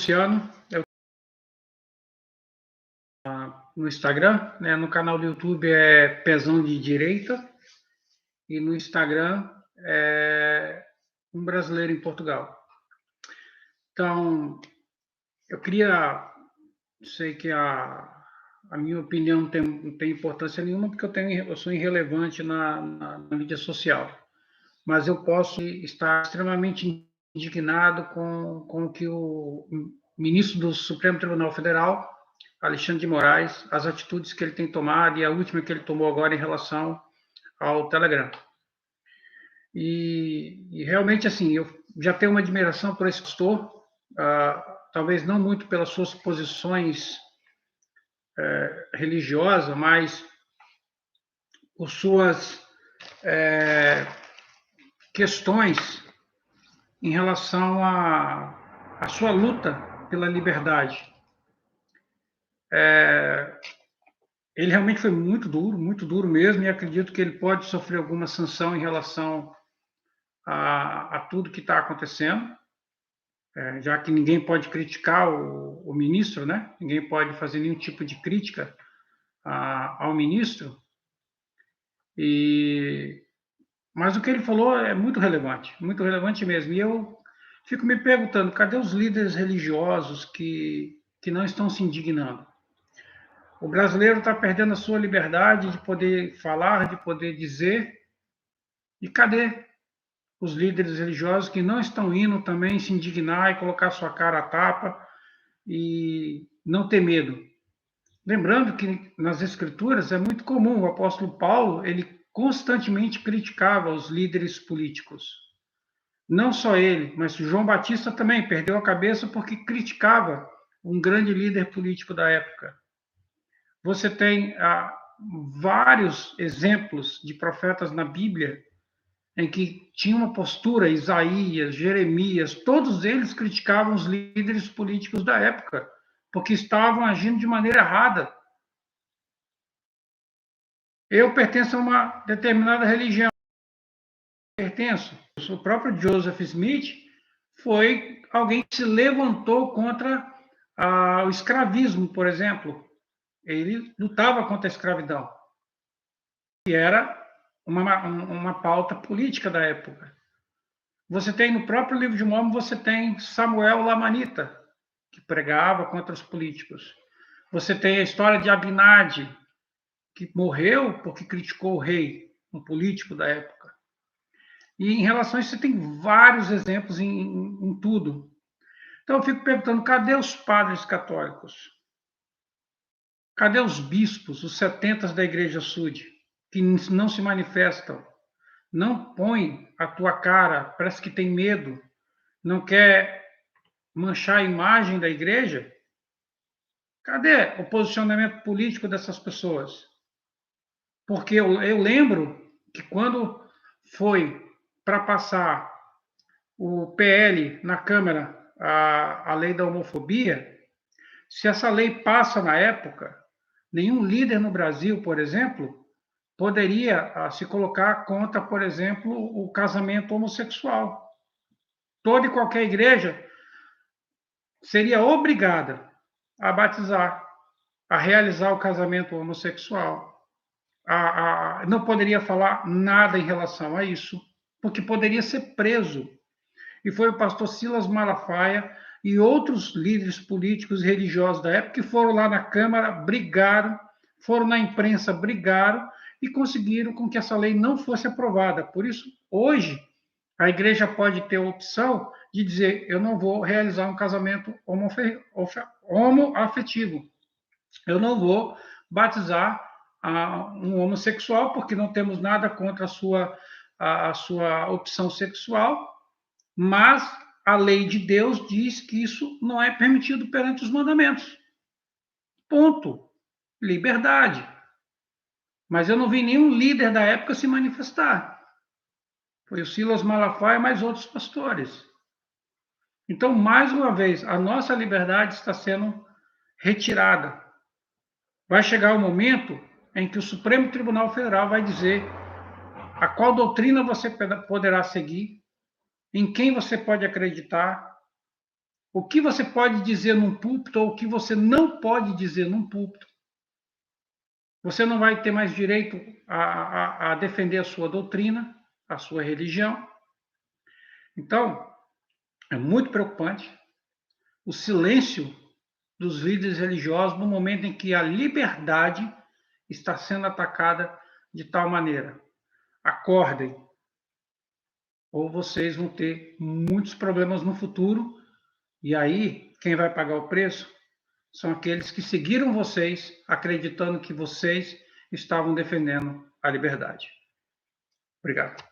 Luciano, no Instagram, né? No canal do YouTube é Pezão de Direita e no Instagram é Um Brasileiro em Portugal. Então, eu queria, sei que a minha opinião não tem importância nenhuma porque eu sou irrelevante na mídia social, mas eu posso estar extremamente indignado com o que o ministro do Supremo Tribunal Federal, Alexandre de Moraes, as atitudes que ele tem tomado e a última que ele tomou agora em relação ao Telegram. E realmente, assim, eu já tenho uma admiração por esse pastor, talvez não muito pelas suas posições religiosas, mas por suas questões em relação à sua luta pela liberdade. Ele realmente foi muito duro mesmo, e acredito que ele pode sofrer alguma sanção em relação a tudo que está acontecendo, já que ninguém pode criticar o ministro, né? Ninguém pode fazer nenhum tipo de crítica ao ministro. Mas o que ele falou é muito relevante mesmo. E eu fico me perguntando, cadê os líderes religiosos que não estão se indignando? O brasileiro está perdendo a sua liberdade de poder falar, de poder dizer. E cadê os líderes religiosos que não estão indo também se indignar e colocar sua cara à tapa e não ter medo? Lembrando que nas Escrituras é muito comum, o apóstolo Paulo, ele constantemente criticava os líderes políticos. Não só ele, mas João Batista também perdeu a cabeça porque criticava um grande líder político da época. Você tem vários exemplos de profetas na Bíblia em que tinha uma postura, Isaías, Jeremias, todos eles criticavam os líderes políticos da época, porque estavam agindo de maneira errada. Eu pertenço a uma determinada religião. O próprio Joseph Smith foi alguém que se levantou contra o escravismo, por exemplo. Ele lutava contra a escravidão, que era uma pauta política da época. Você tem no próprio livro de Mórmon, você tem Samuel Lamanita, que pregava contra os políticos. Você tem a história de Abinadi, que morreu porque criticou o rei, um político da época. E em relação a isso, você tem vários exemplos em tudo. Então eu fico perguntando, cadê os padres católicos? Cadê os bispos, os 70 da Igreja Sud, que não se manifestam? Não põe a tua cara, parece que tem medo, não quer manchar a imagem da igreja? Cadê o posicionamento político dessas pessoas? Porque eu lembro que quando foi para passar o PL na Câmara, a lei da homofobia, se essa lei passa na época, nenhum líder no Brasil, por exemplo, poderia se colocar contra, por exemplo, o casamento homossexual. Toda e qualquer igreja seria obrigada a batizar, a realizar o casamento homossexual. Não poderia falar nada em relação a isso, porque poderia ser preso. E foi o pastor Silas Malafaia e outros líderes políticos e religiosos da época que foram lá na Câmara, brigaram, foram na imprensa, brigaram e conseguiram com que essa lei não fosse aprovada. Por isso, hoje, a igreja pode ter a opção de dizer: eu não vou realizar um casamento homoafetivo, eu não vou batizar um homossexual, porque não temos nada contra a sua opção sexual, mas a lei de Deus diz que isso não é permitido perante os mandamentos. Ponto. Liberdade. Mas eu não vi nenhum líder da época se manifestar. Foi o Silas Malafaia e mais outros pastores. Então, mais uma vez, a nossa liberdade está sendo retirada. Vai chegar o momento em que o Supremo Tribunal Federal vai dizer a qual doutrina você poderá seguir, em quem você pode acreditar, O que você pode dizer num púlpito ou o que você não pode dizer num púlpito. Você não vai ter mais direito a defender a sua doutrina, a sua religião. Então, é muito preocupante o silêncio dos líderes religiosos no momento em que a liberdade está sendo atacada de tal maneira. Acordem, ou vocês vão ter muitos problemas no futuro, e aí quem vai pagar o preço são aqueles que seguiram vocês, acreditando que vocês estavam defendendo a liberdade. Obrigado.